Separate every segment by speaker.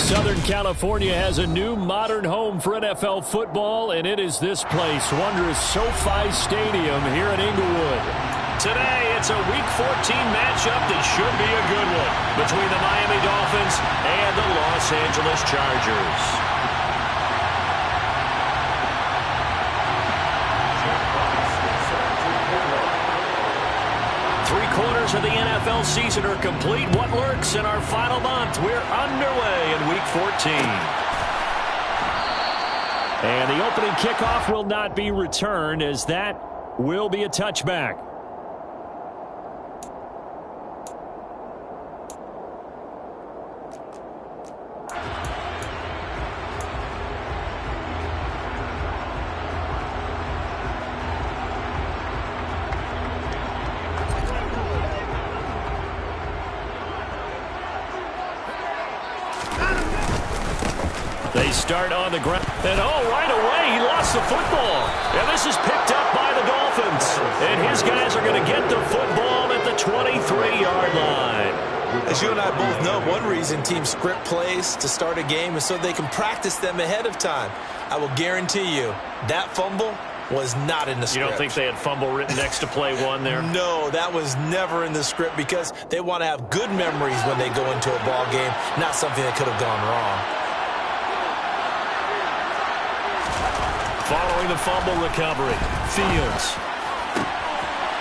Speaker 1: Southern California has a new modern home for NFL football, and it is this place, wondrous SoFi Stadium here in Inglewood. Today, it's a Week 14 matchup that should be a good one between the Miami Dolphins and the Los Angeles Chargers. Three-quarters of the NFL season are complete. What lurks in our final month? We're underway in Week 14. And the opening kickoff will not be returned, as that will be a touchback. They start on the ground. And, right away, he lost the football. And this is picked up by the Dolphins. And his guys are going to get the football at the 23-yard line.
Speaker 2: As you and I both know, one reason teams script plays to start a game is so they can practice them ahead of time. I will guarantee you that fumble was not in the script.
Speaker 1: You don't think they had fumble written next to play one there?
Speaker 2: No, that was never in the script because they want to have good memories when they go into a ball game, not something that could have gone wrong.
Speaker 1: Following the fumble recovery, Fields.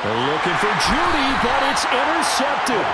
Speaker 1: They're looking for Judy, but it's intercepted.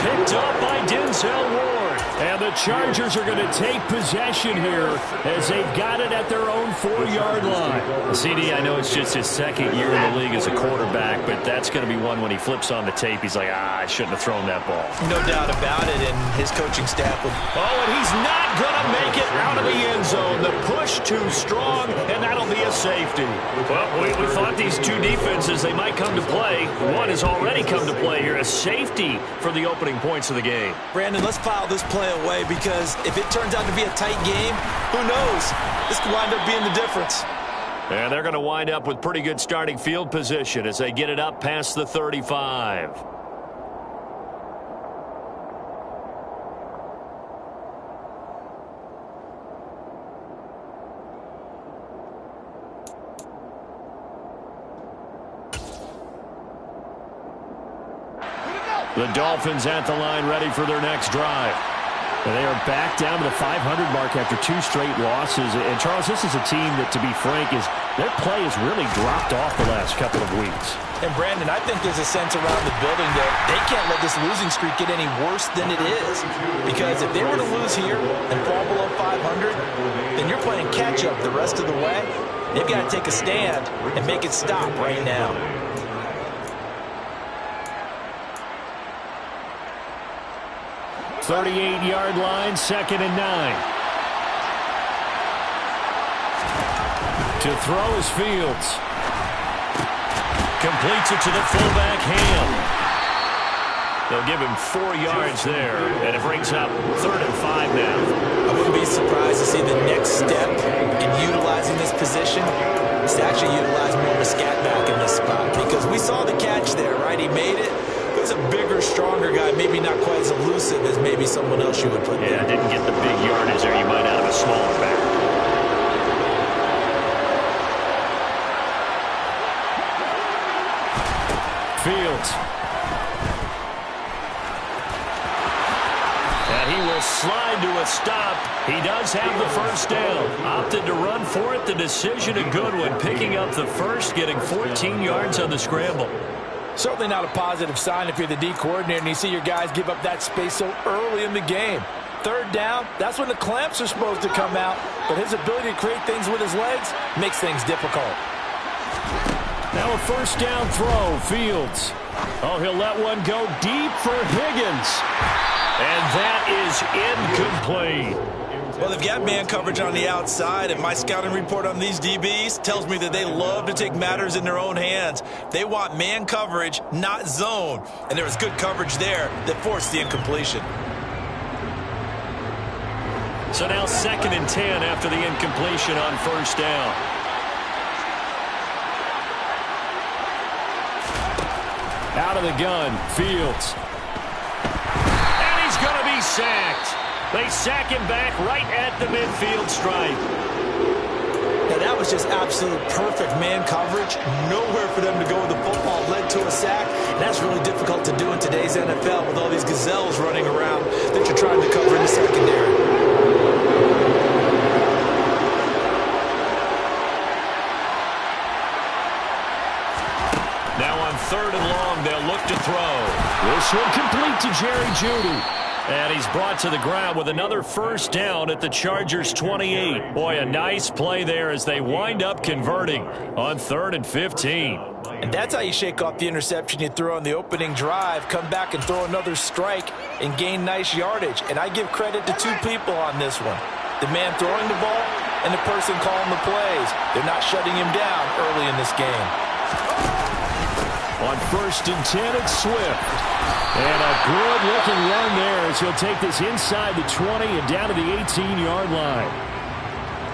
Speaker 1: Picked up by Denzel Ward. And the Chargers are going to take possession here as they've got it at their own 4-yard line. CD, I know it's just his second year in the league as a quarterback, but that's going to be one when he flips on the tape. He's like, I shouldn't have thrown that ball.
Speaker 2: No doubt about it, and his coaching staff would...
Speaker 1: and he's not going to make it out of the end zone. The push too strong, and that'll be a safety. Well, we thought these two defenses, they might come to play. One has already come to play here, a safety for the opening points of the game.
Speaker 2: Brandon, let's file this play away because if it turns out to be a tight game, who knows? This could wind up being the difference.
Speaker 1: And they're going to wind up with pretty good starting field position as they get it up past the 35. The Dolphins at the line, ready for their next drive. And they are back down to the 500 mark after 2 straight losses. And, Charles, this is a team that, to be frank, their play has really dropped off the last couple of weeks.
Speaker 2: And, Brandon, I think there's a sense around the building that they can't let this losing streak get any worse than it is. Because if they were to lose here and fall below 500, then you're playing catch-up the rest of the way. They've got to take a stand and make it stop right now.
Speaker 1: 38-yard line, 2nd and 9. To throw is Fields. Completes it to the fullback, Ham. They'll give him 4 yards there, and it brings up 3rd and 5 now.
Speaker 2: I wouldn't be surprised to see the next step in utilizing this position is to actually utilize more of a scat back in this spot. Because we saw the catch there, right? He made it. He was a bigger, stronger guy, maybe not quite as elusive as maybe someone else you would put there.
Speaker 1: Yeah, didn't get the big yardage there you might out of a smaller back. Fields. And he will slide to a stop. He does have the first down. Opted to run for it. The decision a good one. Picking up the first, getting 14 yards on the scramble.
Speaker 3: Certainly not a positive sign if you're the D coordinator and you see your guys give up that space so early in the game. 3rd down, that's when the clamps are supposed to come out, but his ability to create things with his legs makes things difficult.
Speaker 1: Now a 1st down throw, Fields. He'll let one go deep for Higgins. And that is incomplete.
Speaker 2: Well, they've got man coverage on the outside, and my scouting report on these DBs tells me that they love to take matters in their own hands. They want man coverage, not zone. And there was good coverage there that forced the incompletion.
Speaker 1: So now 2nd and 10 after the incompletion on 1st down. Out of the gun, Fields. And he's going to be sacked. They sack him back right at the midfield stripe.
Speaker 3: Now, that was just absolute perfect man coverage. Nowhere for them to go with the football. Led to a sack. And that's really difficult to do in today's NFL with all these gazelles running around that you're trying to cover in the secondary.
Speaker 1: Now on 3rd and long, they'll look to throw. This one complete to Jerry Jeudy. And he's brought to the ground with another first down at the Chargers' 28. Boy, a nice play there as they wind up converting on 3rd and 15.
Speaker 3: And that's how you shake off the interception you throw on the opening drive, come back and throw another strike and gain nice yardage. And I give credit to two people on this one. The man throwing the ball and the person calling the plays. They're not shutting him down early in this game.
Speaker 1: On 1st and 10, it's Swift. And a good-looking run there as he'll take this inside the 20 and down to the 18-yard line.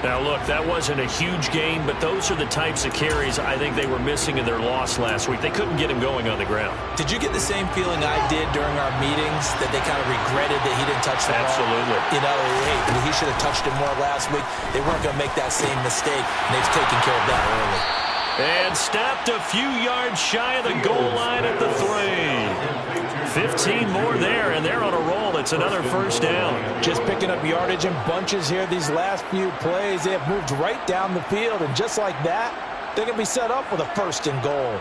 Speaker 1: Now, look, that wasn't a huge gain, but those are the types of carries I think they were missing in their loss last week. They couldn't get him going on the ground.
Speaker 3: Did you get the same feeling I did during our meetings, that they kind of regretted that he didn't touch the ball?
Speaker 1: Absolutely.
Speaker 3: You know, hey, he should have touched it more last week. They weren't going to make that same mistake, and they've taken care of that early.
Speaker 1: And stopped a few yards shy of the goal line at the 3. 15 more there, and they're on a roll. It's another first down.
Speaker 3: Just picking up yardage in bunches here these last few plays. They have moved right down the field, and just like that, they're going to be set up with a 1st and goal.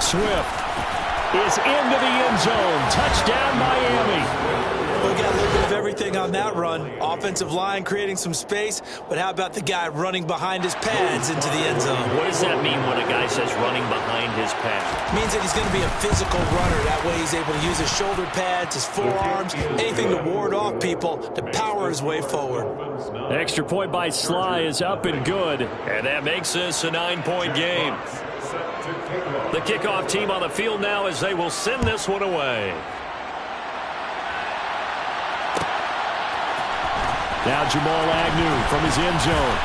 Speaker 1: Swift is into the end zone. Touchdown, Miami.
Speaker 3: We got a little bit of everything on that run. Offensive line creating some space, but how about the guy running behind his pads into the end zone?
Speaker 1: What does that mean when a guy says running behind his pad?
Speaker 3: It means that he's going to be a physical runner. That way he's able to use his shoulder pads, his forearms, anything to ward off people, to power his way forward.
Speaker 1: Extra point by Sly is up and good, and that makes this a 9-point game. The kickoff team on the field now as they will send this one away. Now Jamal Agnew from his end zone.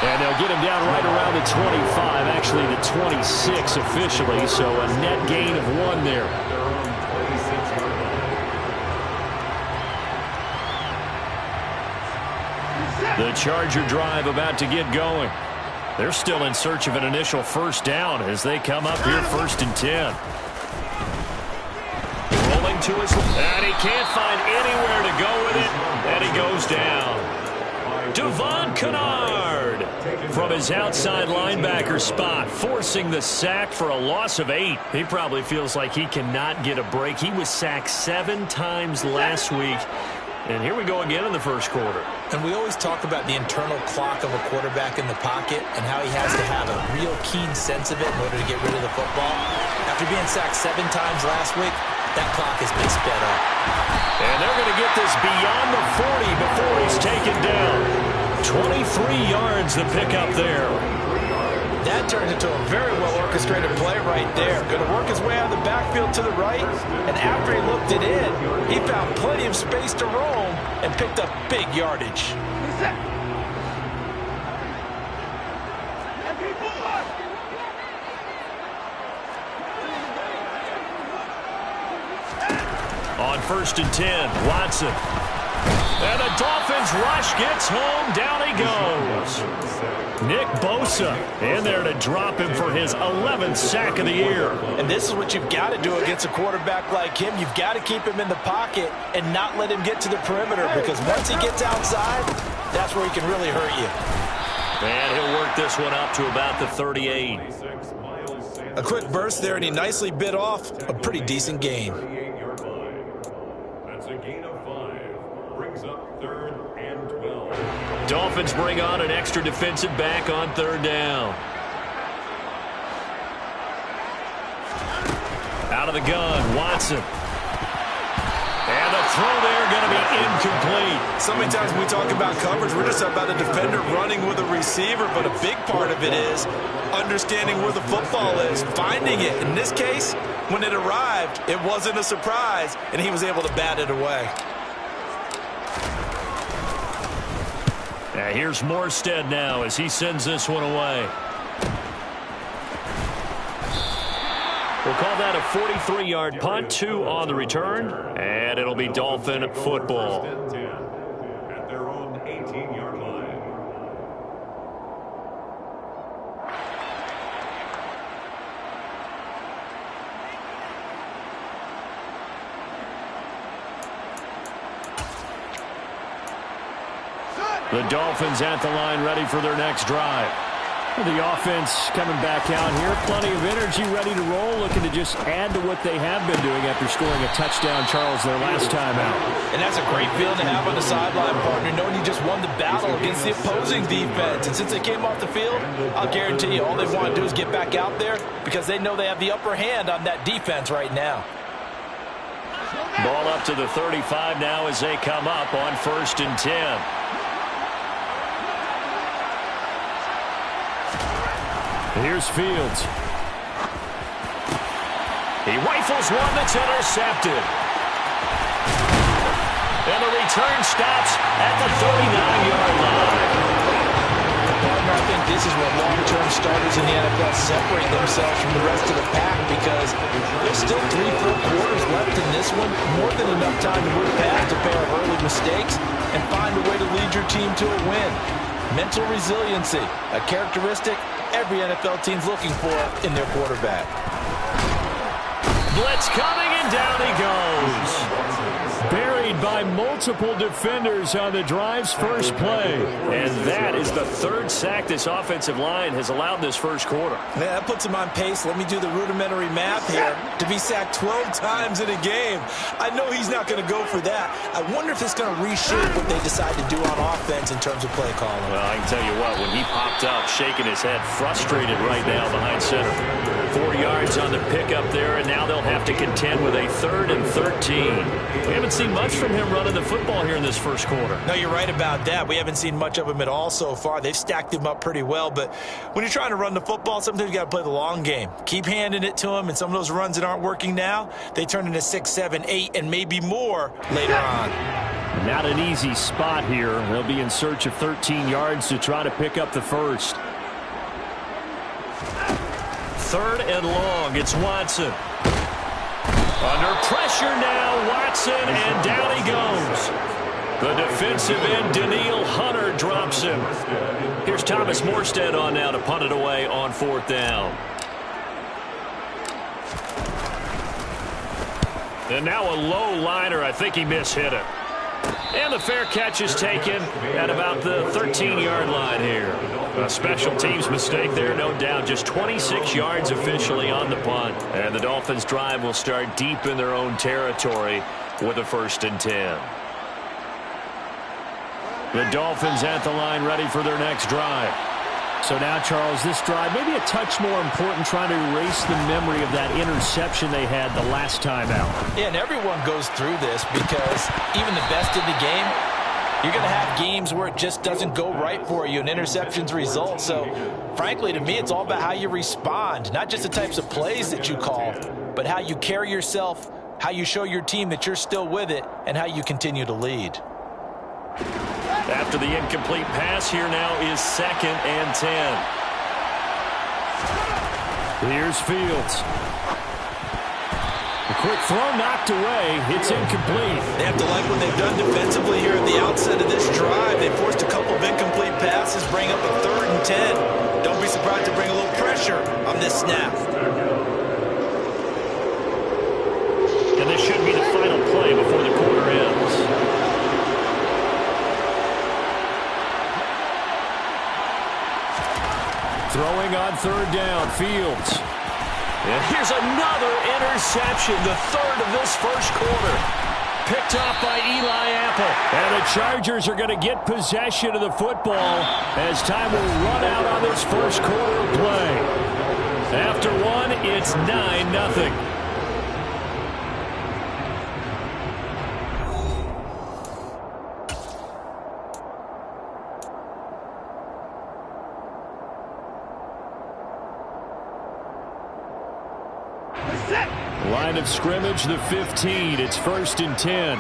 Speaker 1: And they'll get him down right around the 25, actually the 26 officially, so a net gain of 1 there. The Charger drive about to get going. They're still in search of an initial first down as they come up here 1st and 10. Rolling to his left, and he can't find anywhere to go with it, and he goes down. Devon Kennard from his outside linebacker spot, forcing the sack for a loss of 8. He probably feels like he cannot get a break. He was sacked 7 times last week. And here we go again in the first quarter.
Speaker 3: And we always talk about the internal clock of a quarterback in the pocket and how he has to have a real keen sense of it in order to get rid of the football. After being sacked 7 times last week, that clock has been sped up.
Speaker 1: And they're going to get this beyond the 40 before he's taken down. 23 yards the pickup there.
Speaker 3: That turned into a very well-orchestrated play right there. Going to work his way out of the backfield to the right, and after he looked it in, he found plenty of space to roam and picked up big yardage.
Speaker 1: On 1st and 10, Watson. And the Dolphins rush gets home. Down he goes. Nick Bosa in there to drop him for his 11th sack of the year.
Speaker 3: And this is what you've got to do against a quarterback like him. You've got to keep him in the pocket and not let him get to the perimeter, because once he gets outside, that's where he can really hurt you.
Speaker 1: And he'll work this one up to about the 38.
Speaker 3: A quick burst there, and he nicely bit off a pretty decent gain.
Speaker 4: That's a gain of 5. Brings up 3rd and 12.
Speaker 1: Dolphins bring on an extra defensive back on 3rd down. Out of the gun, Watson. And the throw there going to be incomplete.
Speaker 3: So many times when we talk about coverage, we're just about a defender running with a receiver, but a big part of it is understanding where the football is, finding it. In this case, when it arrived, it wasn't a surprise, and he was able to bat it away.
Speaker 1: Here's Morstead now as he sends this one away. We'll call that a 43-yard punt, 2 on the return, and it'll be Dolphin football.
Speaker 4: At their own 18-yard line.
Speaker 1: The Dolphins at the line ready for their next drive. The offense coming back out here. Plenty of energy, ready to roll, looking to just add to what they have been doing after scoring a touchdown, Charles, their last time out.
Speaker 2: And that's a great feeling to have on the sideline, partner, knowing you just won the battle against the opposing defense. And since they came off the field, I'll guarantee you all they want to do is get back out there because they know they have the upper hand on that defense right now.
Speaker 1: Ball up to the 35 now as they come up on 1st and 10. Here's Fields. He rifles one that's intercepted. And the return stops at the 39-yard line.
Speaker 2: Partner, I think this is where long-term starters in the NFL separate themselves from the rest of the pack because there's still 3 full quarters left in this one. More than enough time to move past a pair of early mistakes and find a way to lead your team to a win. Mental resiliency, a characteristic every NFL team's looking for in their quarterback.
Speaker 1: Blitz coming, and down he goes. Buried by multiple defenders on the drive's first play. And that is the 3rd sack this offensive line has allowed this first quarter.
Speaker 2: Man, that puts him on pace. Let me do the rudimentary math here. To be sacked 12 times in a game. I know he's not going to go for that. I wonder if it's going to reshape what they decide to do on offense in terms of play calling.
Speaker 1: Well, I can tell you what, when he popped up, shaking his head, frustrated right now behind center. 4 yards on the pickup there, and now they'll have to contend with a 3rd and 13. We haven't seen much from him running the football here in this first quarter.
Speaker 2: No, you're right about that. We haven't seen much of him at all so far. They've stacked him up pretty well, but when you're trying to run the football, sometimes you got to play the long game. Keep handing it to him, and some of those runs that aren't working now, they turn into 6, 7, 8, and maybe more later on.
Speaker 1: Not an easy spot here. They'll be in search of 13 yards to try to pick up the first. 3rd and long. It's Watson. Under pressure now, Watson, and down he goes. The defensive end, Daniil Hunter, drops him. Here's Thomas Morstead on now to punt it away on 4th down. And now a low liner. I think he mishit it. And the fair catch is taken at about the 13-yard line here. A special teams mistake there, no doubt. Just 26 yards officially on the punt. And the Dolphins' drive will start deep in their own territory with a 1st and 10. The Dolphins at the line ready for their next drive. So now, Charles, this drive maybe a touch more important, trying to erase the memory of that interception they had the last time out.
Speaker 2: Yeah, and everyone goes through this because even the best in the game, you're going to have games where it just doesn't go right for you and interceptions result. So, frankly, to me, it's all about how you respond, not just the types of plays that you call, but how you carry yourself, how you show your team that you're still with it, and how you continue to lead.
Speaker 1: After the incomplete pass, here now is 2nd and 10. Here's Fields. A quick throw knocked away. It's incomplete.
Speaker 2: They have to like what they've done defensively here at the outset of this drive. They forced a couple of incomplete passes, bring up a 3rd and 10. Don't be surprised to bring a little pressure on this snap.
Speaker 1: And this should be the final play before the quarter ends. Throwing on 3rd down, Fields. And here's another interception, the 3rd of this first quarter. Picked off by Eli Apple. And the Chargers are going to get possession of the football as time will run out on this first quarter of play. After one, it's 9-0. Line of scrimmage, the 15. It's 1st and 10.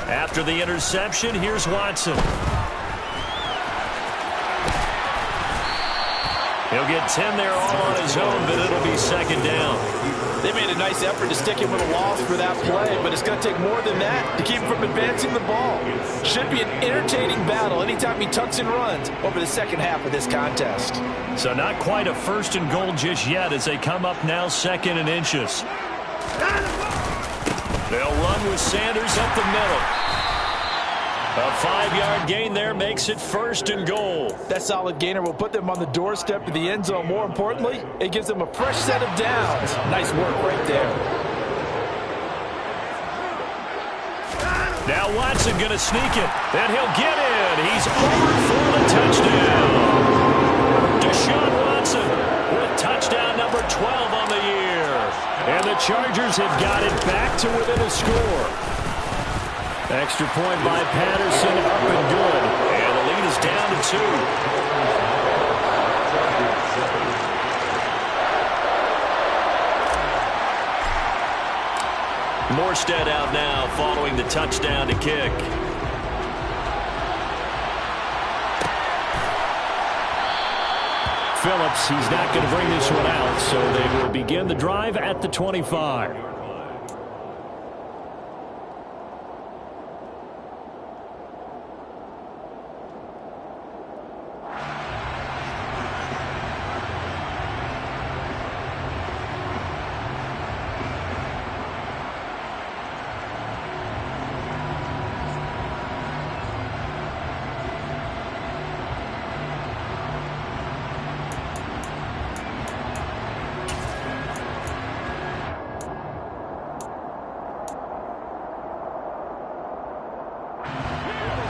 Speaker 1: After the interception, here's Watson. He'll get 10 there all on his own, but it'll be second down.
Speaker 3: They made a nice effort to stick him with a loss for that play, but it's going to take more than that to keep him from advancing the ball. Should be an entertaining battle anytime he tucks and runs over the second half of this contest.
Speaker 1: So not quite a first and goal just yet as they come up now second and inches. They'll run with Sanders up the middle. A 5-yard gain there makes it first and goal.
Speaker 3: That solid gainer will put them on the doorstep to the end zone. More importantly, it gives them a fresh set of downs. Nice work right there.
Speaker 1: Now Watson going to sneak it. And he'll get in. He's over for the touchdown. Deshaun Watson with touchdown number 12 on the year. And the Chargers have got it back to within a score. Extra point by Patterson, up and good. And the lead is down to 2. Morstead out now following the touchdown to kick. Phillips, he's not going to bring this one out, so they will begin the drive at the 25.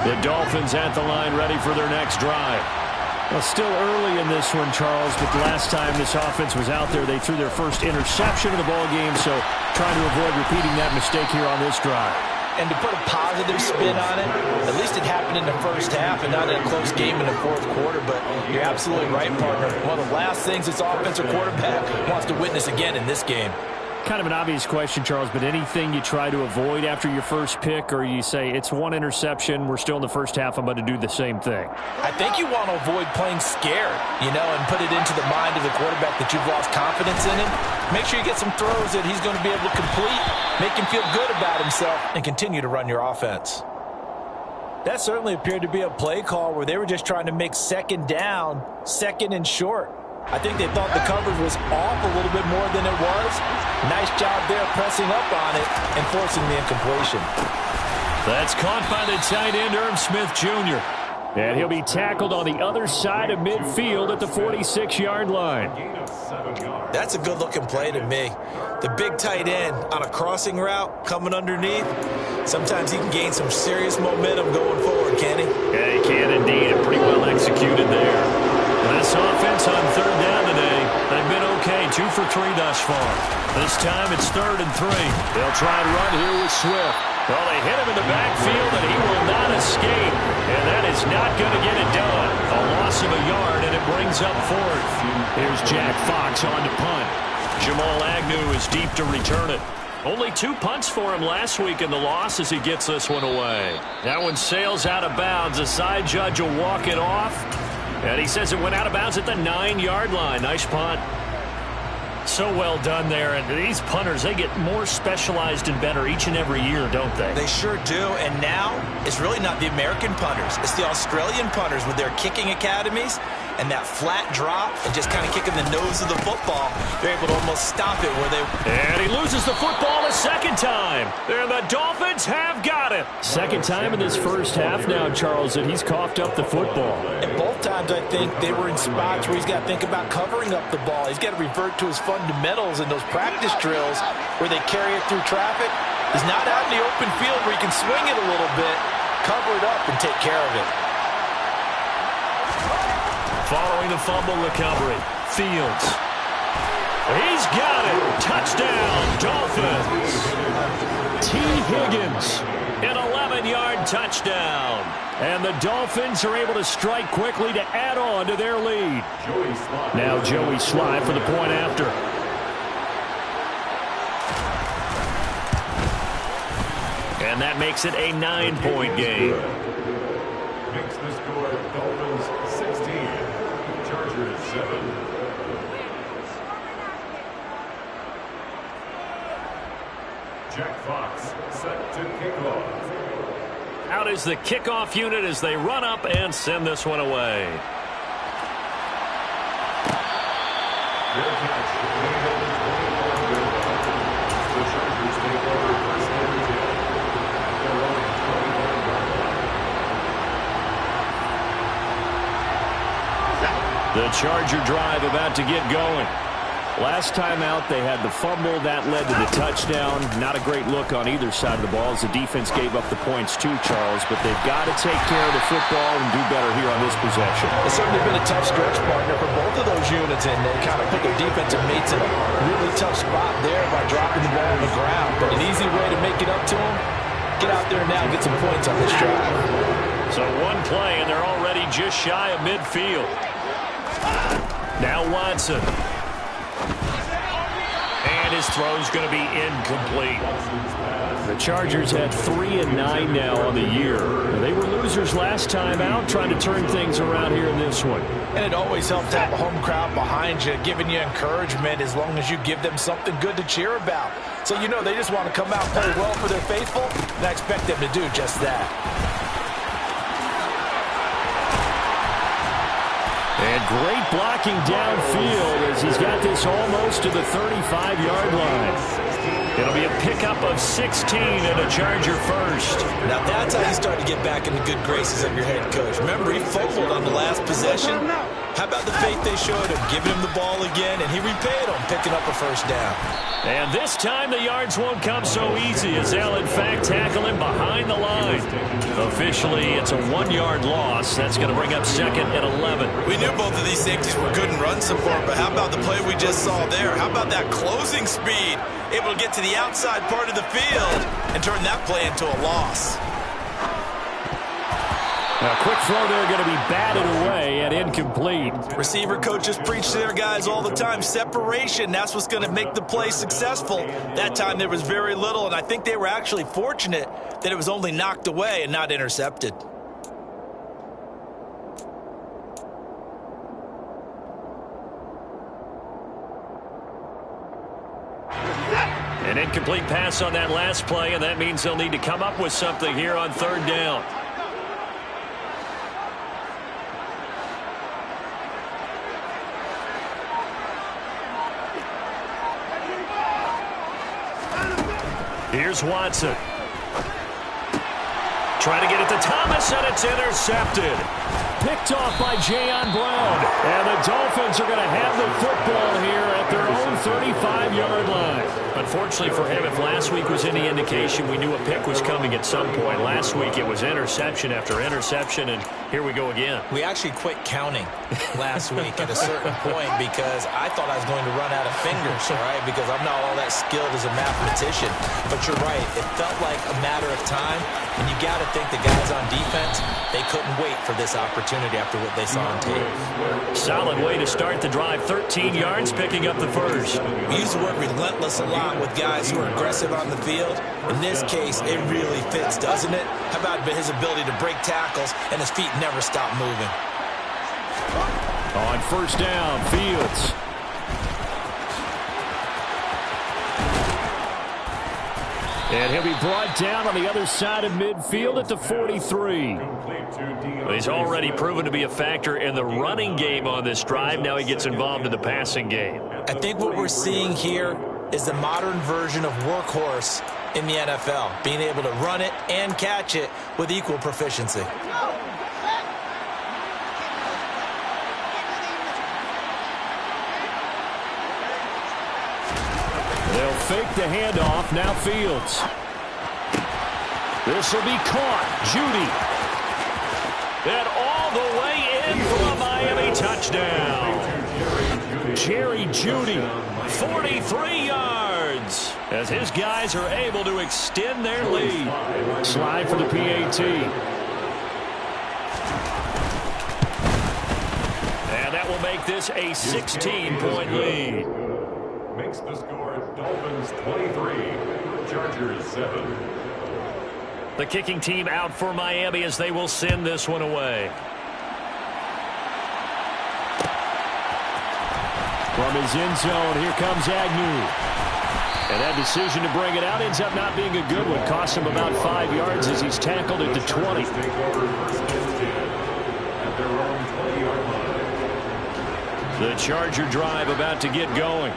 Speaker 1: The Dolphins at the line ready for their next drive. Well, still early in this one, Charles, but the last time this offense was out there, they threw their first interception of the ball game, so trying to avoid repeating that mistake here on this drive.
Speaker 3: And to put a positive spin on it, at least it happened in the first half and not in a close game in the fourth quarter, but you're absolutely right, partner. One of the last things this offensive quarterback wants to witness again in this game.
Speaker 1: Kind of an obvious question, Charles, but anything you try to avoid after your first pick, or you say it's one interception, we're still in the first half, I'm going to do the same thing?
Speaker 3: I think you want to avoid playing scared, and put it into the mind of the quarterback that you've lost confidence in him. Make sure you get some throws that he's going to be able to complete, make him feel good about himself, and continue to run your offense. That certainly appeared to be a play call where they were just trying to make second down, second and short. I think they thought the coverage was off a little bit more than it was. Nice job there pressing up on it and forcing the incompletion.
Speaker 1: That's caught by the tight end, Irv Smith Jr. And he'll be tackled on the other side of midfield at the 46-yard line.
Speaker 3: That's a good-looking play to me. The big tight end on a crossing route coming underneath. Sometimes he can gain some serious momentum going forward, can he?
Speaker 1: Yeah, he can indeed. And pretty well executed there. This offense on third down today, they've been okay, 2 for 3 thus far. This time it's 3rd and 3. They'll try and run here with Swift. Well, they hit him in the backfield, and he will not escape. And that is not going to get it done. A loss of a yard, and it brings up 4th. Here's Jack Fox on to punt. Jamal Agnew is deep to return it. Only 2 punts for him last week in the loss as he gets this one away. That one sails out of bounds. The side judge will walk it off. And he says it went out of bounds at the 9-yard line. Nice punt. So well done there. And these punters, they get more specialized and better each and every year, don't they?
Speaker 2: They sure do. And now it's really not the American punters. It's the Australian punters with their kicking academies and that flat drop and just kind of kicking the nose of the football. They're able to almost stop it where they...
Speaker 1: And he loses the football a second time. And the Dolphins have got it. Second time in this first half now, Charles, that he's coughed up the football.
Speaker 3: And both times I think they were in spots where he's got to think about covering up the ball. He's got to revert to his fundamentals in those practice drills where they carry it through traffic. He's not out in the open field where he can swing it a little bit, cover it up, and take care of it.
Speaker 1: Following the fumble recovery, Fields. He's got it. Touchdown, Dolphins. T. Higgins, an 11-yard touchdown. And the Dolphins are able to strike quickly to add on to their lead. Now Joey Sly for the point after. And that makes it a 9-point game.
Speaker 4: Makes the score Dolphins 16, Chargers 7. Jack Fox set to kick off.
Speaker 1: Out is the kickoff unit as they run up and send this one away.
Speaker 4: Their catch. The Chargers take over first and 10 at their own 25-yard line.
Speaker 1: The Charger drive about to get going. Last time out, they had the fumble. That led to the touchdown. Not a great look on either side of the ball as the defense gave up the points too, Charles. But they've got to take care of the football and do better here on this possession.
Speaker 3: It's certainly been a tough stretch, partner, for both of those units, and they kind of put their defensive mates in a really tough spot there by dropping the ball on the ground. But an easy way to make it up to them, get out there now and get some points on this drive.
Speaker 1: So one play, and they're already just shy of midfield. Now Watson. And his throw's going to be incomplete. The Chargers had 3-9 now on the year. They were losers last time out, trying to turn things around here in this one.
Speaker 3: And it always helps to have a home crowd behind you, giving you encouragement as long as you give them something good to cheer about. So you know they just want to come out and play well for their faithful, and I expect them to do just that.
Speaker 1: And great blocking downfield as he's got this almost to the 35-yard line. It'll be a pickup of 16 and a Charger first.
Speaker 2: Now that's how you start to get back in the good graces of your head coach. Remember, he fumbled on the last possession. How about the faith they showed him, giving him the ball again, and he repaid him, picking up a first down.
Speaker 1: And this time the yards won't come so easy as they'll, in fact, tackle him behind the line. Officially, it's a 1-yard loss. That's going to bring up 2nd and 11.
Speaker 2: We knew both of these safeties were good in run support, but how about the play we just saw there? How about that closing speed? Able to get to the outside part of the field and turn that play into a loss.
Speaker 1: A quick throw there going to be batted away and incomplete.
Speaker 2: Receiver coaches preach to their guys all the time. Separation, that's what's going to make the play successful. That time there was very little, and I think they were actually fortunate that it was only knocked away and not intercepted.
Speaker 1: An incomplete pass on that last play, and that means they'll need to come up with something here on 3rd down. Here's Watson. Trying to get it to Thomas, and it's intercepted. Picked off by Jayon Brown. And the Dolphins are going to have the football here at their own 35-yard line. Unfortunately for him, if last week was any indication, we knew a pick was coming at some point. Last week it was interception after interception, and here we go again.
Speaker 2: We actually quit counting last week at a certain point because I thought I was going to run out of fingers, all right, because I'm not all that skilled as a mathematician. But you're right. It felt like a matter of time, and you got to think the guys on defense, they couldn't wait for this opportunity after what they saw on tape.
Speaker 1: Solid way to start the drive. 13 yards, picking up the first.
Speaker 2: We use the word relentless a lot with guys who are aggressive on the field. In this case, it really fits, doesn't it? How about his ability to break tackles and his feet never stop moving?
Speaker 1: On 1st down, Fields. And he'll be brought down on the other side of midfield at the 43. Well, he's already proven to be a factor in the running game on this drive. Now he gets involved in the passing game.
Speaker 2: I think what we're seeing here is the modern version of workhorse in the NFL, being able to run it and catch it with equal proficiency.
Speaker 1: They'll fake the handoff. Now Fields. This will be caught. Judy. And all the way in for a Miami touchdown. Jerry Judy, 43 yards, as his guys are able to extend their lead. Slide for the PAT. And that will make this a 16-point lead.
Speaker 4: Makes the score Dolphins 23, Chargers 7.
Speaker 1: The kicking team out for Miami as they will send this one away. From his end zone, here comes Agnew. And that decision to bring it out ends up not being a good one. Costs him about 5 yards as he's tackled at the 20. The Charger drive about to get going.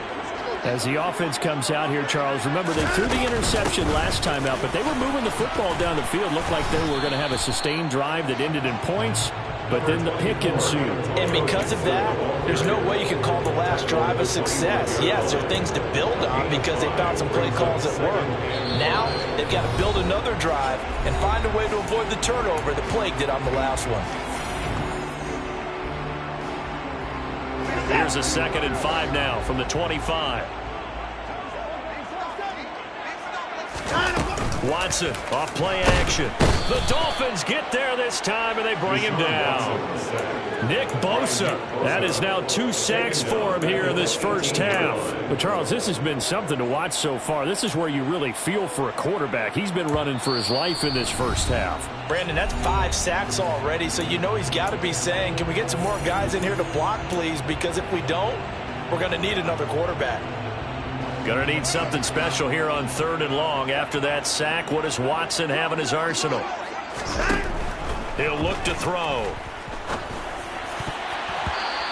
Speaker 1: As the offense comes out here, Charles, remember they threw the interception last time out, but they were moving the football down the field. Looked like they were going to have a sustained drive that ended in points, but then the pick ensued.
Speaker 2: And because of that, there's no way you can call the last drive a success. Yes, there are things to build on because they found some play calls that work. Now they've got to build another drive and find a way to avoid the turnover that Plague did on the last one.
Speaker 1: Here's a 2nd and 5 now from the 25. Watson off play action. The Dolphins get there this time, and they bring him down. Nick Bosa. That is now 2 sacks for him here in this first half.
Speaker 3: But, Charles, this has been something to watch so far. This is where you really feel for a quarterback. He's been running for his life in this first half.
Speaker 2: Brandon, that's 5 sacks already, so you know he's got to be saying, can we get some more guys in here to block, please? Because if we don't, we're going to need another quarterback.
Speaker 1: Going to need something special here on 3rd and long. After that sack, what does Watson have in his arsenal? He'll look to throw.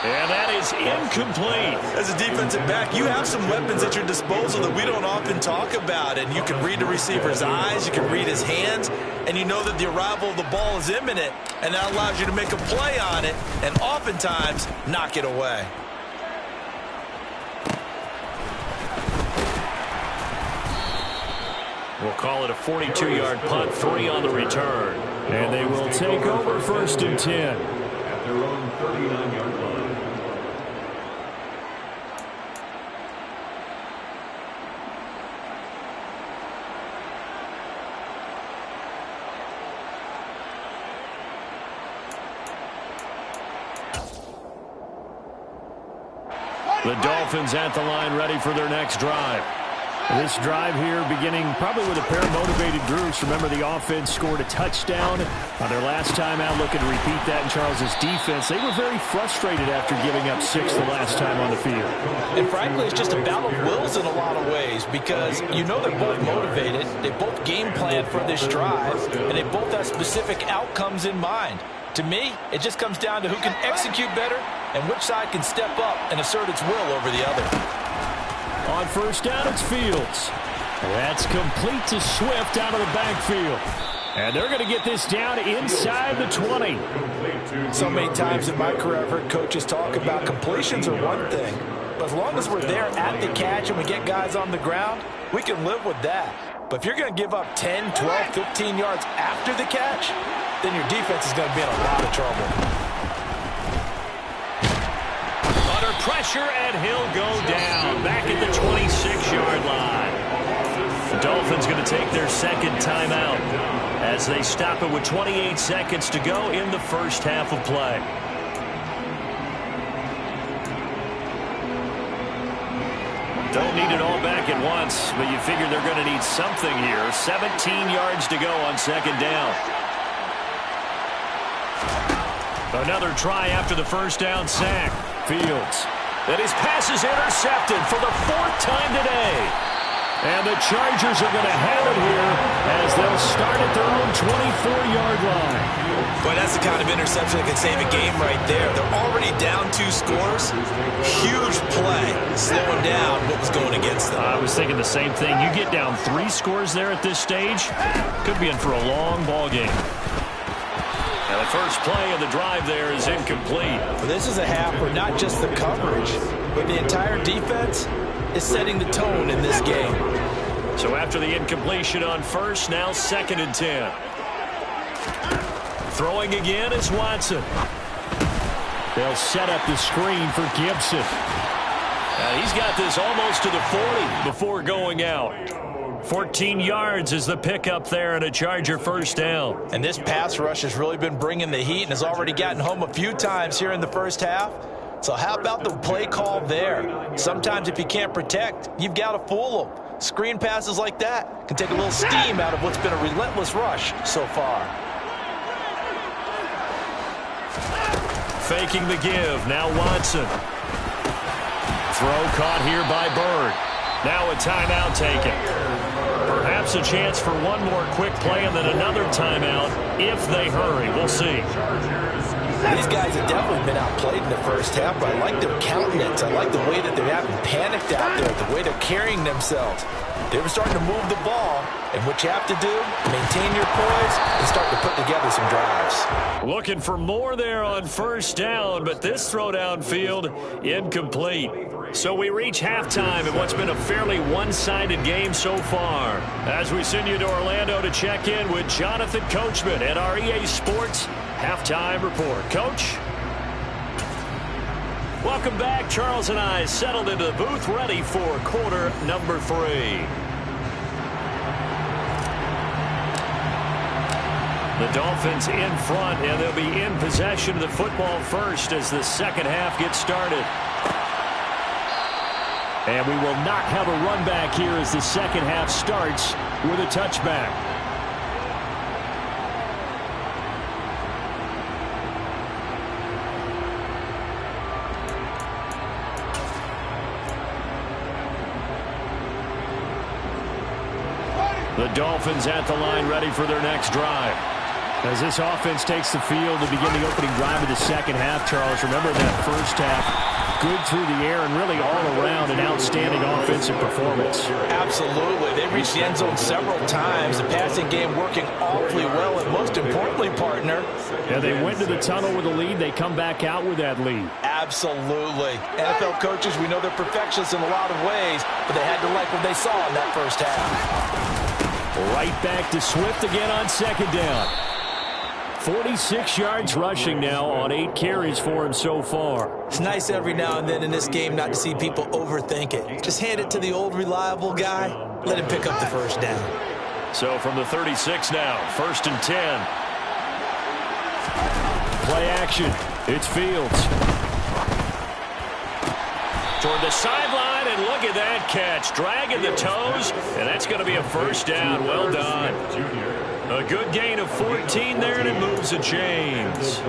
Speaker 1: And that is incomplete.
Speaker 2: As a defensive back, you have some weapons at your disposal that we don't often talk about. And you can read the receiver's eyes, you can read his hands, and you know that the arrival of the ball is imminent. And that allows you to make a play on it and oftentimes knock it away.
Speaker 1: We'll call it a 42-yard punt, 3 on the return.
Speaker 3: And they will take over 1st and 10.
Speaker 4: At their own 39-yard line.
Speaker 1: The Dolphins at the line ready for their next drive.
Speaker 3: This drive here beginning probably with a pair of motivated groups. Remember, the offense scored a touchdown on their last time out. Looking to repeat that in Charles's defense. They were very frustrated after giving up 6 the last time on the field.
Speaker 2: And frankly, it's just a battle of wills in a lot of ways because you know they're both motivated. They both game plan for this drive, and they both have specific outcomes in mind. To me, it just comes down to who can execute better and which side can step up and assert its will over the other.
Speaker 3: On 1st down, it's Fields. That's complete to Swift out of the backfield. And they're going to get this down inside the 20.
Speaker 2: So many times in my career, I've heard coaches talk about completions are one thing. But as long as we're there at the catch and we get guys on the ground, we can live with that. But if you're going to give up 10, 12, 15 yards after the catch, then your defense is going to be in a lot of trouble.
Speaker 1: Pressure, and he'll go down back at the 26-yard line. The Dolphins going to take their 2nd timeout as they stop it with 28 seconds to go in the first half of play. Don't need it all back at once, but you figure they're going to need something here. 17 yards to go on 2nd down. Another try after the 1st down sack. Fields. And his pass is intercepted for the 4th time today. And the Chargers are going to have it here as they'll start at their own 24-yard line.
Speaker 2: Boy, that's the kind of interception that can save a game right there. They're already down 2 scores. Huge play, slowing down what was going against them.
Speaker 1: I was thinking the same thing. You get down 3 scores there at this stage, could be in for a long ball game. And the first play of the drive there is incomplete.
Speaker 2: Well, this is a half where not just the coverage, but the entire defense is setting the tone in this game.
Speaker 1: So after the incompletion on 1st, now 2nd and 10. Throwing again is Watson.
Speaker 3: They'll set up the screen for Gibson.
Speaker 1: He's got this almost to the 40 before going out. 14 yards is the pickup there and a Charger 1st down.
Speaker 2: And this pass rush has really been bringing the heat and has already gotten home a few times here in the first half. So how about the play call there? Sometimes if you can't protect, you've got to fool them. Screen passes like that can take a little steam out of what's been a relentless faultless rush so far.
Speaker 1: Faking the give. Now Watson. Throw caught here by Bird. Now a timeout taken. Perhaps a chance for one more quick play and then another timeout if they hurry. We'll see.
Speaker 2: These guys have definitely been outplayed in the first half, but I like their countenance. I like the way that they're having panicked out there, the way they're carrying themselves. They were starting to move the ball, and what you have to do, maintain your poise and start to put together some drives.
Speaker 1: Looking for more there on first down, but this throw downfield incomplete. So we reach halftime in what's been a fairly one-sided game so far. As we send you to Orlando to check in with Jonathan Coachman at our EA Sports Halftime Report. Coach? Welcome back. Charles and I settled into the booth ready for quarter number 3. The Dolphins in front, and they'll be in possession of the football first as the second half gets started. And we will not have a run back here as the second half starts with a touchback. The Dolphins at the line ready for their next drive. As this offense takes the field to begin the opening drive of the second half, Charles, remember that first half, good through the air and really all around an outstanding offensive performance.
Speaker 2: Absolutely. They reached the end zone several times. The passing game working awfully well, and most importantly, partner.
Speaker 1: Yeah, they went to the tunnel with a lead. They come back out with that lead.
Speaker 2: Absolutely. NFL coaches, we know they're perfectionists in a lot of ways, but they had to like what they saw in that first half.
Speaker 1: Right back to Swift again on second down. 46 yards rushing now on 8 carries for him so far.
Speaker 2: It's nice every now and then in this game not to see people overthink it. Just hand it to the old reliable guy. Let him pick up the first down.
Speaker 1: So from the 36 now, 1st and 10. Play action. It's Fields. Toward the sideline, and look at that catch. Dragging the toes, and that's going to be a first down. Well done. A good gain of 14 there, and it moves the chains.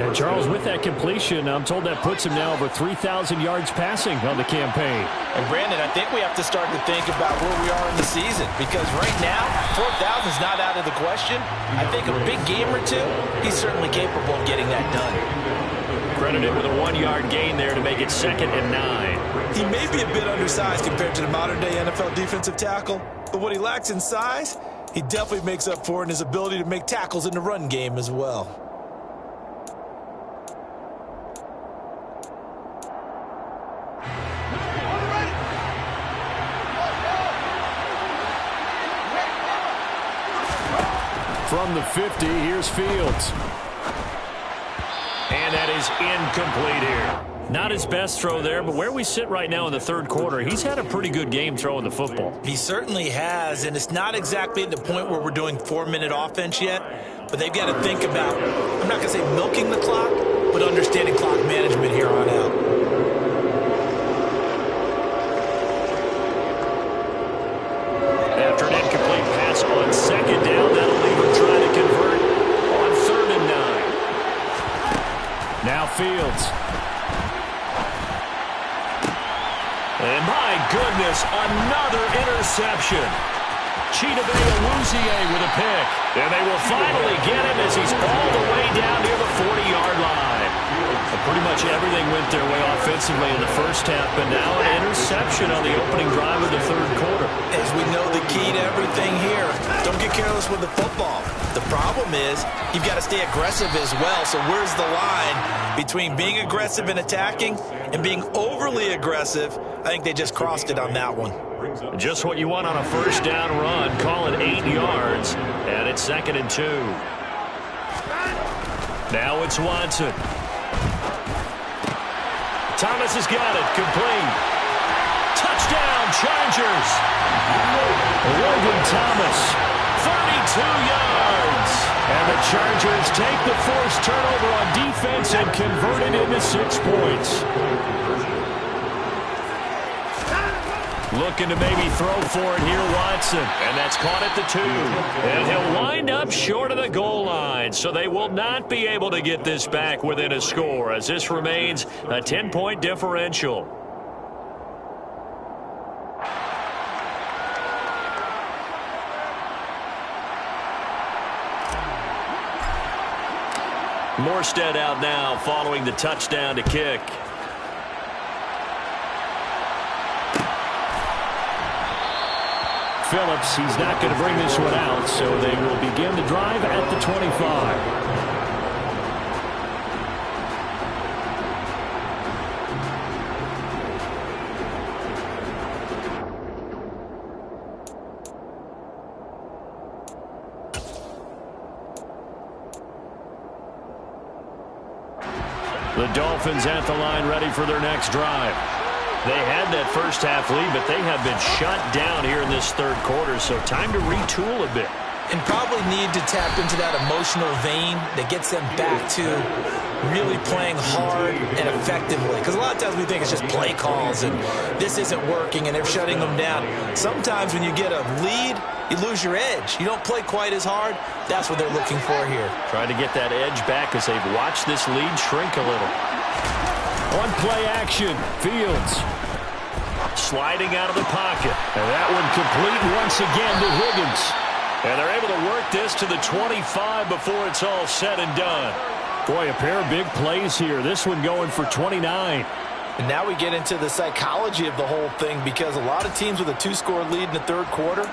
Speaker 1: And Charles, with that completion, I'm told that puts him now over 3,000 yards passing on the campaign.
Speaker 2: And Brandon, I think we have to start to think about where we are in the season, because right now, 4,000 is not out of the question. I think a big game or two, he's certainly capable of getting that done.
Speaker 1: Credited with a 1-yard gain there to make it 2nd and 9.
Speaker 3: He may be a bit undersized compared to the modern-day NFL defensive tackle, but what he lacks in size, he definitely makes up for in his ability to make tackles in the run game as well.
Speaker 1: From the 50, here's Fields. And that is incomplete here. Not his best throw there, but where we sit right now in the third quarter, he's had a pretty good game throwing the football.
Speaker 2: He certainly has, and it's not exactly at the point where we're doing 4-minute offense yet, but they've got to think about, I'm not going to say milking the clock, but understanding clock management here on out.
Speaker 1: After an incomplete pass on second down, that'll leave him trying to convert on 3rd and 9. Now Fields. And my goodness, another interception. Chidobe-Awuzie with a pick. And they will finally get him as he's all the way down near the 40-yard line. Pretty much everything went their way offensively in the first half, but now an interception on the opening drive of the third quarter.
Speaker 2: As we know, the key to everything here, don't get careless with the football. The problem is you've got to stay aggressive as well. So where's the line between being aggressive and attacking and being overly aggressive? I think they just crossed it on that one.
Speaker 1: Just what you want on a first down run. Call it 8 yards, and it's 2nd and 2. Now it's Watson. Thomas has got it. Complete. Touchdown, Chargers. Logan Thomas, 32 yards. And the Chargers take the forced turnover on defense and convert it into 6 points. Looking to maybe throw for it here, Watson. And that's caught at the 2. And he'll wind up short of the goal line. So they will not be able to get this back within a score as this remains a 10-point differential. Morstead out now following the touchdown to kick. Phillips, he's not going to bring this one out, so they will begin the drive at the 25. The Dolphins at the line ready for their next drive. They had that first half lead, but they have been shut down here in this third quarter, so time to retool a bit.
Speaker 2: And probably need to tap into that emotional vein that gets them back to really playing hard and effectively. Because a lot of times we think it's just play calls and this isn't working and they're shutting them down. Sometimes when you get a lead, you lose your edge. You don't play quite as hard. That's what they're looking for here.
Speaker 1: Trying to get that edge back as they've watched this lead shrink a little. On play action, Fields. Sliding out of the pocket. And that one complete once again to Higgins. And they're able to work this to the 25 before it's all said and done. Boy, a pair of big plays here. This one going for 29.
Speaker 3: And now we get into the psychology of the whole thing, because a lot of teams with a 2-score lead in the third quarter,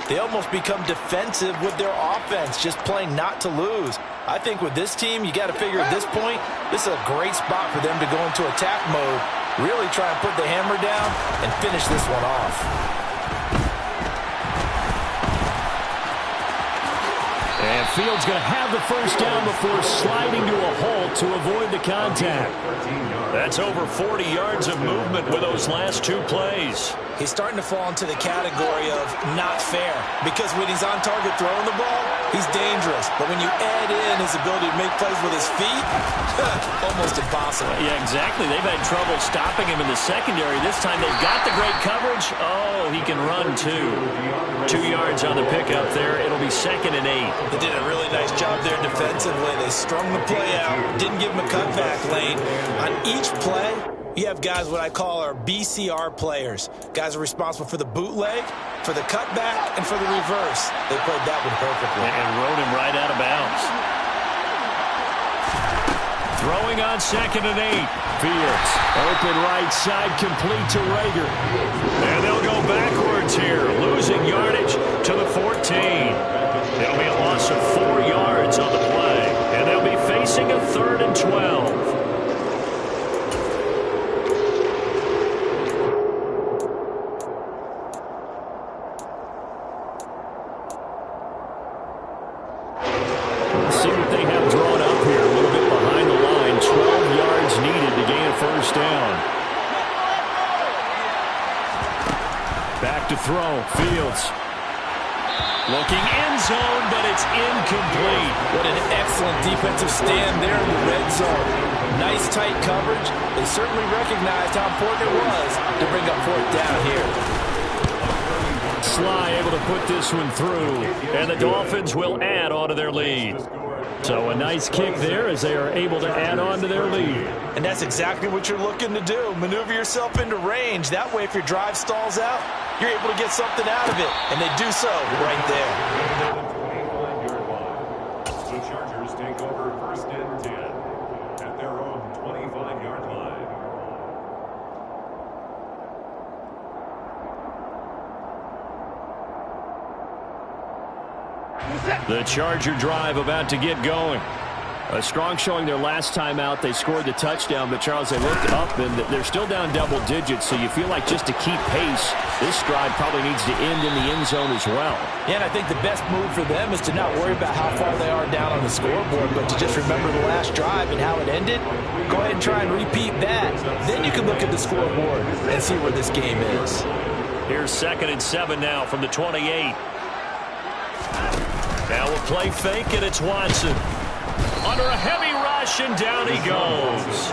Speaker 3: they almost become defensive with their offense, just playing not to lose. I think with this team, you got to figure at this point, this is a great spot for them to go into attack mode, really try and put the hammer down and finish this one off.
Speaker 1: And Fields going to have the first down before sliding to a halt to avoid the contact. That's over 40 yards of movement with those last 2 plays.
Speaker 2: He's starting to fall into the category of not fair, because when he's on target throwing the ball, he's dangerous. But when you add in his ability to make plays with his feet, almost impossible.
Speaker 1: Yeah, exactly. They've had trouble stopping him in the secondary. This time they've got the great coverage. Oh, he can run too. 2 yards on the pickup there. It'll be 2nd and 8.
Speaker 2: They did a really nice job there defensively. They strung the play out, didn't give him a cutback lane. On each play, you have guys what I call our BCR players. Guys are responsible for the bootleg, for the cutback, and for the reverse. They played that one perfectly.
Speaker 1: And rode him right out of bounds. Throwing on 2nd and 8. Fields, open right side, complete to Rager. And they'll go backwards here, losing yardage to the 14. It'll be a loss of 4 yards on the play. And they'll be facing a 3rd and 12. See what they have drawn up here. A little bit behind the line. 12 yards needed to gain a first down. Back to throw. Fields. Looking end zone, but it's incomplete.
Speaker 3: What an excellent defensive stand there in the red zone. Nice tight coverage. They certainly recognized how important it was to bring up 4th down here.
Speaker 1: Sly able to put this one through, and the Dolphins will add on to their lead. So a nice kick there as they are able to add on to their lead.
Speaker 2: And that's exactly what you're looking to do. Maneuver yourself into range. That way, if your drive stalls out, you're able to get something out of it. And they do so right there.
Speaker 4: The Chargers take over 1st and 10 at their own 25-yard line.
Speaker 1: The Charger drive about to get going. A strong showing their last time out. They scored the touchdown, but Charles, they looked up and they're still down double digits, so you feel like just to keep pace, this drive probably needs to end in the end zone as well.
Speaker 3: Yeah, and I think the best move for them is to not worry about how far they are down on the scoreboard, but to just remember the last drive and how it ended. Go ahead and try and repeat that. Then you can look at the scoreboard and see where this game is.
Speaker 1: Here's 2nd and 7 now from the 28. Now we'll play fake, and it's Watson. Under a heavy rush, interception. Down he goes.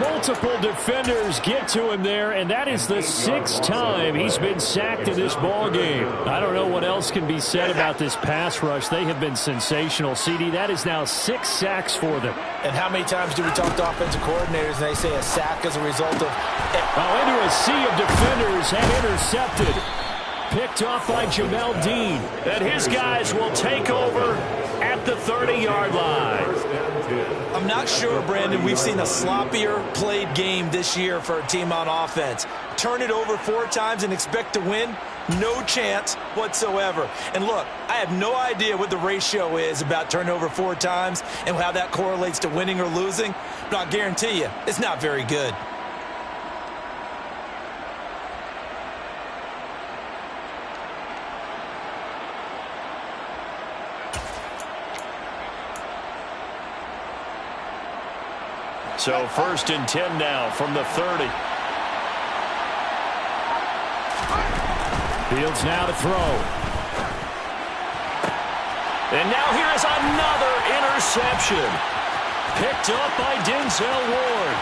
Speaker 1: Multiple defenders get to him there, and that is the 6th time he's been sacked in this ball game. I don't know what else can be said about this pass rush. They have been sensational. CD, that is now 6 sacks for them.
Speaker 3: And how many times do we talk to offensive coordinators and they say a sack as a result of...
Speaker 1: Into a sea of defenders and intercepted. Picked off by Jamel Dean. And his guys will take over at the 30-yard line.
Speaker 2: I'm not sure, Brandon, we've seen a sloppier played game this year for a team on offense. Turn it over 4 times and expect to win? No chance whatsoever. And look, I have no idea what the ratio is about turnover 4 times and how that correlates to winning or losing, but I'll guarantee you, it's not very good.
Speaker 1: So 1st and 10 now from the 30. Fields now to throw. And now here is another interception. Picked up by Denzel Ward.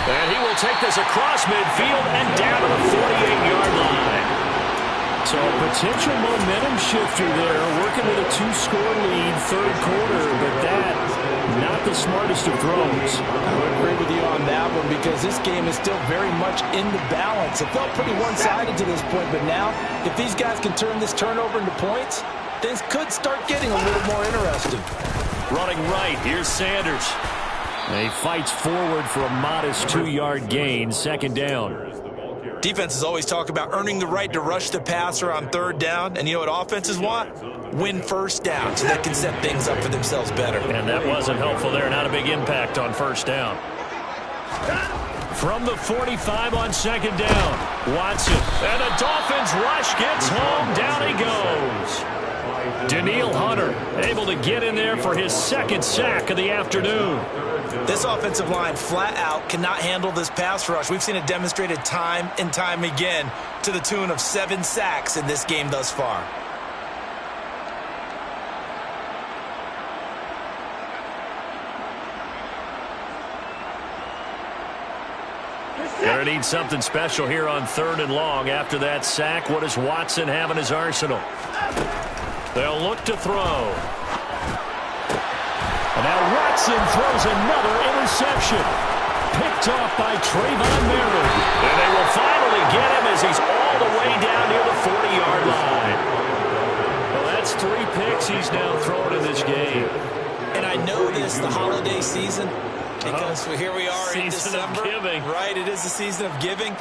Speaker 1: And he will take this across midfield and down to the 48-yard line. So a potential momentum shifter there, working with a 2-score lead, 3rd quarter, but that, not the smartest of throws.
Speaker 3: I would agree with you on that one because this game is still very much in the balance. It felt pretty one-sided to this point, but now, if these guys can turn this turnover into points, things could start getting a little more interesting.
Speaker 1: Running right, here's Sanders. And he fights forward for a modest 2-yard gain, 2nd down.
Speaker 2: Defenses always talk about earning the right to rush the passer on 3rd down, and you know what offenses want? Win 1st down so they can set things up for themselves better.
Speaker 1: And that wasn't helpful there. Not a big impact on 1st down. From the 45 on 2nd down, Watson. And the Dolphins rush gets home. Down he goes. Danielle Hunter able to get in there for his 2nd sack of the afternoon.
Speaker 2: This offensive line flat out cannot handle this pass rush. We've seen it demonstrated time and time again to the tune of 7 sacks in this game thus far.
Speaker 1: Gonna need something special here on 3rd and long. After that sack, what does Watson have in his arsenal? They'll look to throw. And now Watson throws another interception. Picked off by Trayvon Merritt. And they will finally get him as he's all the way down near the 40-yard line. Well, that's 3 picks he's now thrown in this game.
Speaker 2: And I know this, the holiday season, because here we are in December.
Speaker 1: Season of giving.
Speaker 2: Right, it is the season of giving.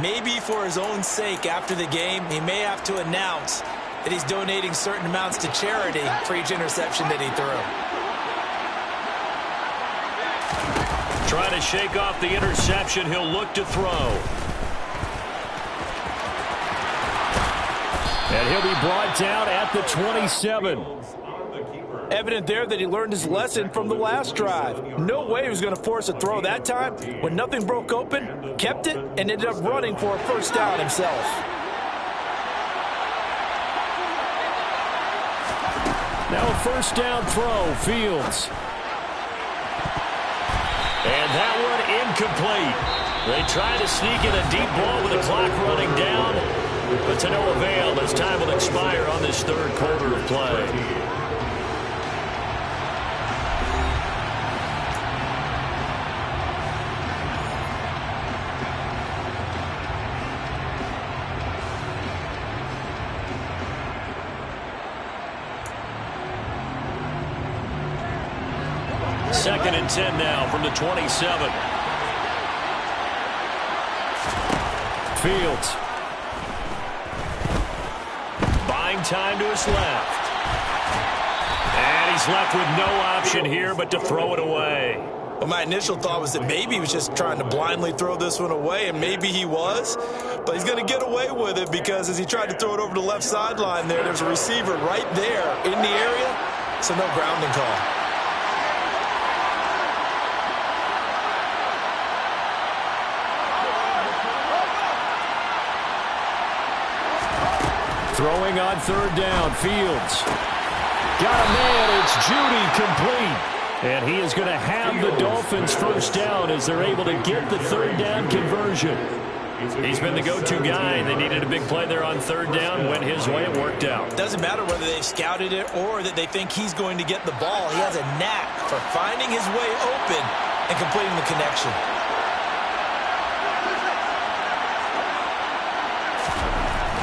Speaker 2: Maybe for his own sake after the game, he may have to announce that he's donating certain amounts to charity for each interception that he threw.
Speaker 1: Trying to shake off the interception. He'll look to throw. And he'll be brought down at the 27.
Speaker 3: Evident there that he learned his lesson from the last drive. No way he was going to force a throw that time. When nothing broke open, kept it, and ended up running for a 1st down himself.
Speaker 1: Now a 1st down throw, Fields. And that one incomplete. They try to sneak in a deep ball with the clock running down, but to no avail as time will expire on this 3rd quarter of play. Second and 10 now from the 27. Fields. Buying time to his left. And he's left with no option here but to throw it away.
Speaker 2: Well, my initial thought was that maybe he was just trying to blindly throw this one away, and maybe he was. But he's going to get away with it because as he tried to throw it over the left sideline there's a receiver right there in the area, so no grounding call.
Speaker 1: Throwing on 3rd down, Fields. Got a man. It's Judy complete. And he is going to have the Dolphins first down as they're able to get the third down conversion. He's been the go-to guy. They needed a big play there on third down. Went his way. It worked out.
Speaker 2: Doesn't matter whether they've scouted it or that they think he's going to get the ball. He has a knack for finding his way open and completing the connection.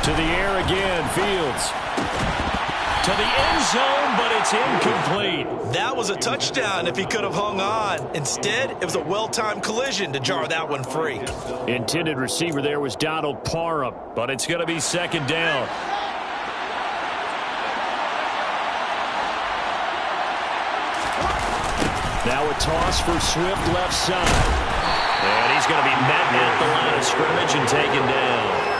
Speaker 1: To the air again, Fields. To the end zone, but it's incomplete.
Speaker 2: That was a touchdown if he could have hung on. Instead, it was a well-timed collision to jar that one free.
Speaker 1: Intended receiver there was Donald Parham, but it's going to be second down. Now a toss for Swift left side. And he's going to be met at the line of scrimmage and taken down.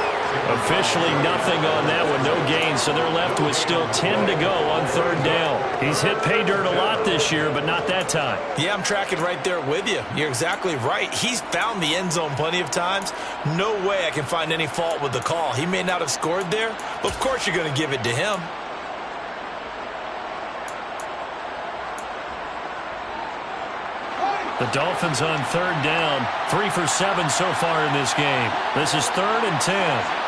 Speaker 1: Officially nothing on that one, no gain, so they're left with still 10 to go on third down. He's hit pay dirt a lot this year, but not that time.
Speaker 2: Yeah, I'm tracking right there with you. You're exactly right. He's found the end zone plenty of times. No way I can find any fault with the call. He may not have scored there, but of course you're going to give it to him.
Speaker 1: The Dolphins on third down, 3 for 7 so far in this game. This is 3rd and 10.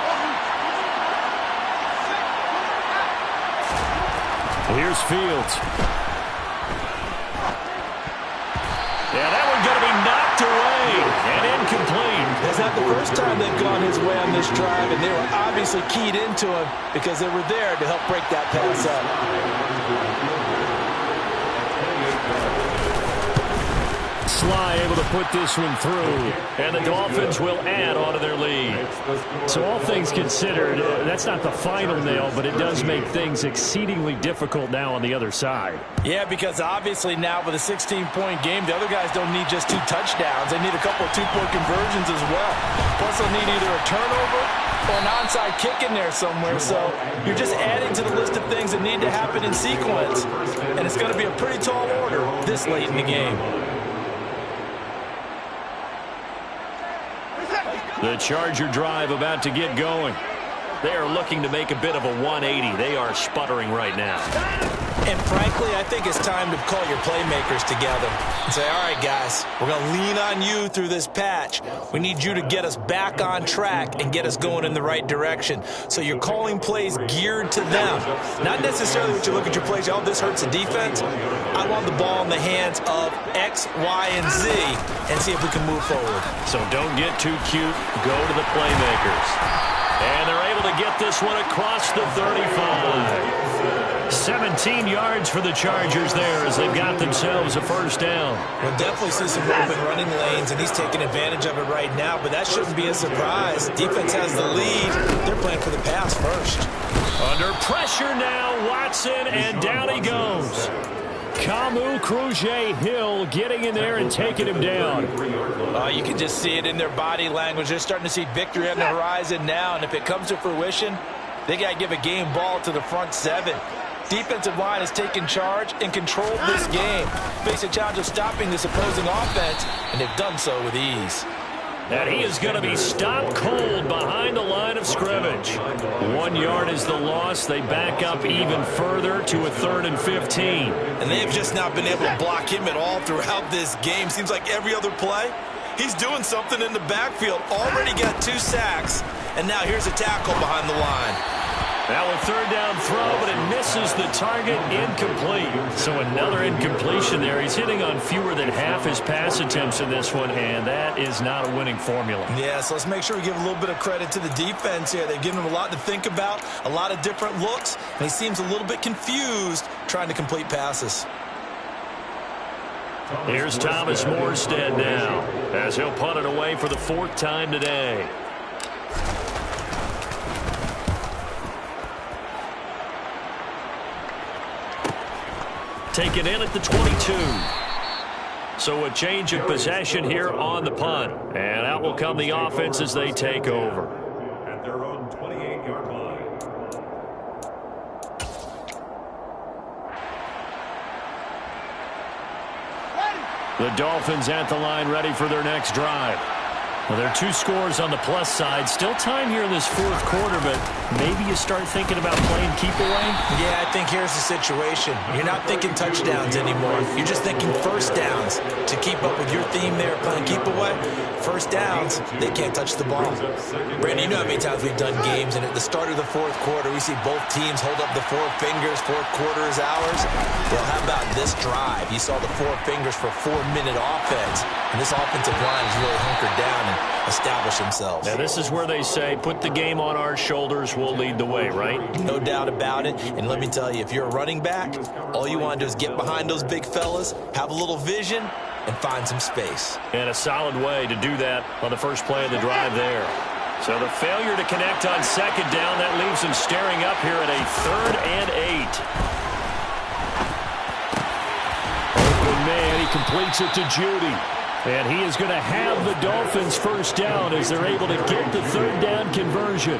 Speaker 1: Here's Fields. Yeah, that one's going to be knocked away and incomplete.
Speaker 3: That's not the first time they've gone his way on this drive, and they were obviously keyed into him because they were there to help break that pass up.
Speaker 1: Sly able to put this one through, and the Dolphins will add on to their lead. So all things considered, that's not the final nail, but it does make things exceedingly difficult now on the other side.
Speaker 3: Yeah, because obviously now with a 16-point game, the other guys don't need just 2 touchdowns. They need a couple of 2-point conversions as well. Plus they'll need either a turnover or an onside kick in there somewhere. So you're just adding to the list of things that need to happen in sequence. And it's going to be a pretty tall order this late in the game.
Speaker 1: The Charger drive about to get going. They are looking to make a bit of a 180. They are sputtering right now.
Speaker 2: And frankly, I think it's time to call your playmakers together and say, all right, guys, we're going to lean on you through this patch. We need you to get us back on track and get us going in the right direction. So you're calling plays geared to them. Not necessarily what you look at your plays, oh, this hurts the defense. I want the ball in the hands of X, Y, and Z and see if we can move forward.
Speaker 1: So don't get too cute. Go to the playmakers. And they're able to get this one across the 35. 17 yards for the Chargers there as they've got themselves a first down.
Speaker 2: We'll definitely see some open running lanes, and he's taking advantage of it right now, but that shouldn't be a surprise. Defense has the lead. They're playing for the pass first.
Speaker 1: Under pressure now, Watson, and down he goes. Kamu Cruz-Hill getting in there and taking him down.
Speaker 3: You can just see it in their body language. They're starting to see victory on the horizon now, and if it comes to fruition, they got to give a game ball to the front 7. Defensive line has taken charge and controlled this game. Face a challenge of stopping this opposing offense, and they've done so with ease.
Speaker 1: And he is going to be stopped cold behind the line of scrimmage. 1 yard is the loss. They back up even further to a 3rd and 15.
Speaker 2: And they've just not been able to block him at all throughout this game. Seems like every other play, he's doing something in the backfield. Already got 2 sacks, and now here's a tackle behind the line.
Speaker 1: Now a 3rd down throw, but it misses the target, incomplete. So another incompletion there. He's hitting on fewer than half his pass attempts in this one, and that is not a winning formula.
Speaker 2: Yeah, so let's make sure we give a little bit of credit to the defense here. They've given him a lot to think about, a lot of different looks, and he seems a little bit confused trying to complete passes.
Speaker 1: Here's Thomas Morstead now as he'll punt it away for the 4th time today. Taken in at the 22. So a change of possession here on the punt. And out will come the offense as they take over.
Speaker 4: At their own 28-yard line.
Speaker 1: The Dolphins at the line ready for their next drive. Well, there are 2 scores on the plus side. Still time here in this fourth quarter, but maybe you start thinking about playing keep away?
Speaker 2: Yeah, I think here's the situation. You're not thinking touchdowns anymore. You're just thinking first downs. To keep up with your theme there, playing keep away, first downs, they can't touch the ball. Brandon, you know how many times we've done games, and at the start of the fourth quarter, we see both teams hold up the 4 fingers, fourth quarter is ours. Well, how about this drive? You saw the 4 fingers for 4-minute offense, and this offensive line is really hunkered down and establish themselves.
Speaker 1: Now, this is where they say, put the game on our shoulders, we'll lead the way, right?
Speaker 2: No doubt about it. And let me tell you, if you're a running back, all you want to do is get behind those big fellas, have a little vision, and find some space.
Speaker 1: And a solid way to do that on the first play of the drive there. So the failure to connect on second down, that leaves them staring up here at a 3rd and 8. Open man, he completes it to Judy. And he is going to have the Dolphins first down as they're able to get the 3rd down conversion.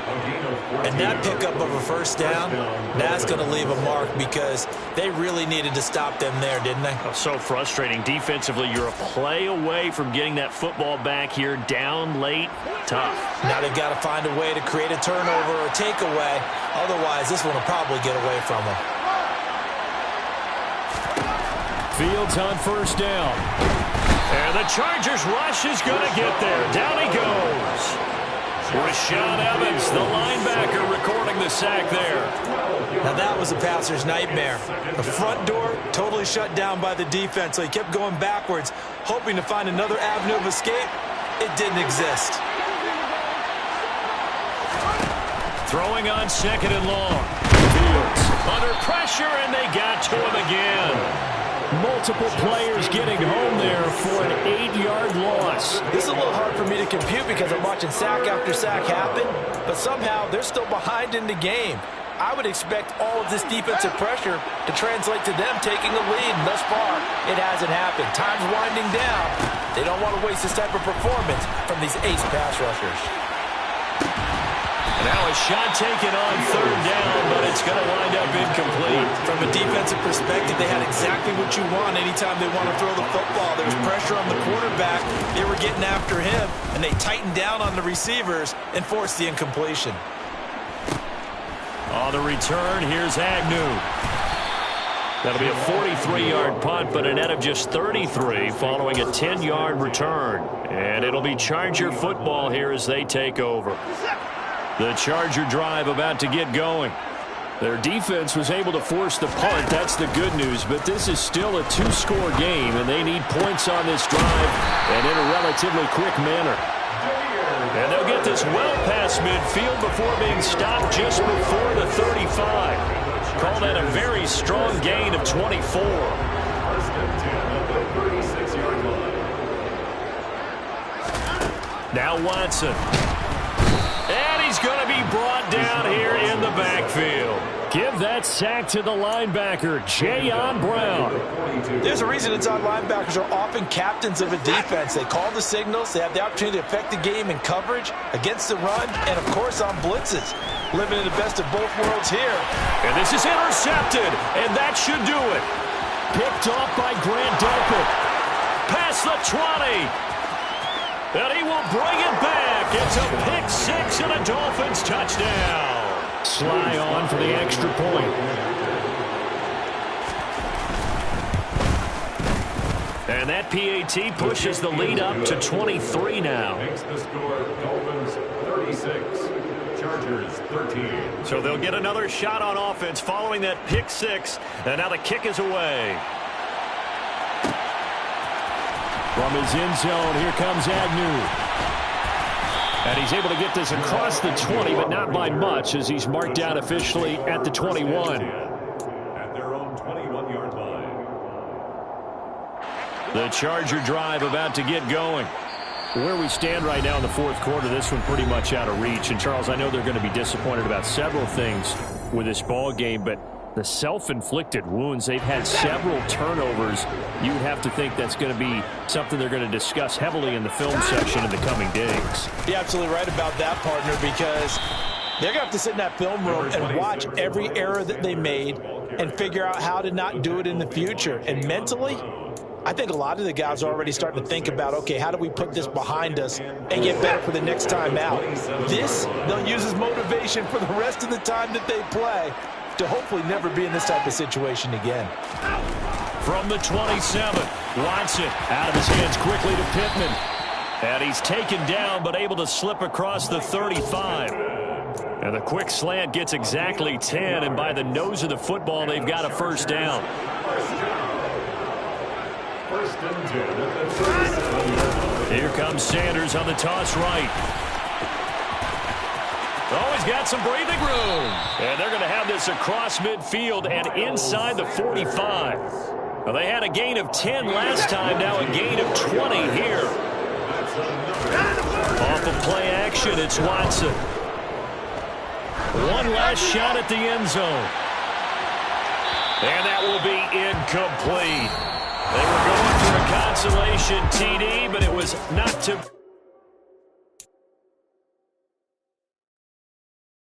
Speaker 2: And that pickup of a first down, that's going to leave a mark because they really needed to stop them there, didn't they?
Speaker 1: Oh, so frustrating. Defensively, you're a play away from getting that football back here down late. Tough.
Speaker 2: Now they've got to find a way to create a turnover or a takeaway. Otherwise, this one will probably get away from them.
Speaker 1: Fields on first down. And the Chargers rush is going to get there. Down he goes. Rashaan Evans, the linebacker, recording the sack there.
Speaker 2: Now that was a passer's nightmare. The front door totally shut down by the defense, so he kept going backwards, hoping to find another avenue of escape. It didn't exist.
Speaker 1: Throwing on second and long. Fields under pressure, and they got to him again. Multiple players getting home there for an 8-yard loss.
Speaker 3: This is a little hard for me to compute because I'm watching sack after sack happen, but somehow they're still behind in the game. I would expect all of this defensive pressure to translate to them taking the lead, and thus far, it hasn't happened. Time's winding down. They don't want to waste this type of performance from these ace pass rushers.
Speaker 1: Now a shot taken on 3rd down, but it's going to wind up incomplete.
Speaker 2: From a defensive perspective, they had exactly what you want anytime they want to throw the football. There was pressure on the quarterback. They were getting after him, and they tightened down on the receivers and forced the incompletion.
Speaker 1: On the return, here's Agnew. That'll be a 43-yard punt, but a net of just 33 following a 10-yard return. And it'll be Charger football here as they take over. The Charger drive about to get going. Their defense was able to force the punt. That's the good news. But this is still a 2-score game, and they need points on this drive and in a relatively quick manner. And they'll get this well past midfield before being stopped just before the 35. Call that a very strong gain of 24.
Speaker 4: First and 10 at the 36-yard line.
Speaker 1: Now Watson. And he's going to be brought down here in the backfield. Give that sack to the linebacker, Jayon Brown.
Speaker 3: There's a reason inside linebackers are often captains of a defense. They call the signals. They have the opportunity to affect the game in coverage, against the run, and, of course, on blitzes. Living in the best of both worlds here.
Speaker 1: And this is intercepted, and that should do it. Picked off by Grant Delpit. Past the 20. And he will bring it back. It's a pick 6 and a Dolphins touchdown. Sly on for the extra point. And that PAT pushes the lead up to 23 now.
Speaker 4: Makes the score Dolphins 36, Chargers 13.
Speaker 1: So they'll get another shot on offense following that pick 6. And now the kick is away. From his end zone, here comes Agnew. And he's able to get this across the 20, but not by much, as he's marked out officially at the 21.
Speaker 4: At their own 21-yard line.
Speaker 1: The Charger drive about to get going. Where we stand right now in the fourth quarter, this one pretty much out of reach. And, Charles, I know they're going to be disappointed about several things with this ball game, but the self-inflicted wounds, they've had several turnovers. You have to think that's going to be something they're going to discuss heavily in the film section in the coming days.
Speaker 2: You're absolutely right about that, partner, because they're going to have to sit in that film room and watch every error that they made and figure out how to not do it in the future. And mentally,
Speaker 3: I think a lot of the guys are already starting to think about, okay, how do we put this behind us and get better for the next time out? This, they'll use as motivation for the rest of the time that they play to hopefully never be in this type of situation again.
Speaker 1: From the 27, Watson out of his hands quickly to Pittman. And he's taken down but able to slip across the 35. And the quick slant gets exactly 10, and by the nose of the football, they've got a first down. Here comes Sanders on the toss right. Oh, he's got some breathing room. And they're going to have this across midfield and inside the 45. Well, they had a gain of 10 last time, now a gain of 20 here. Off of play action, it's Watson. One last shot at the end zone. And that will be incomplete. They were going for a consolation TD, but it was not to...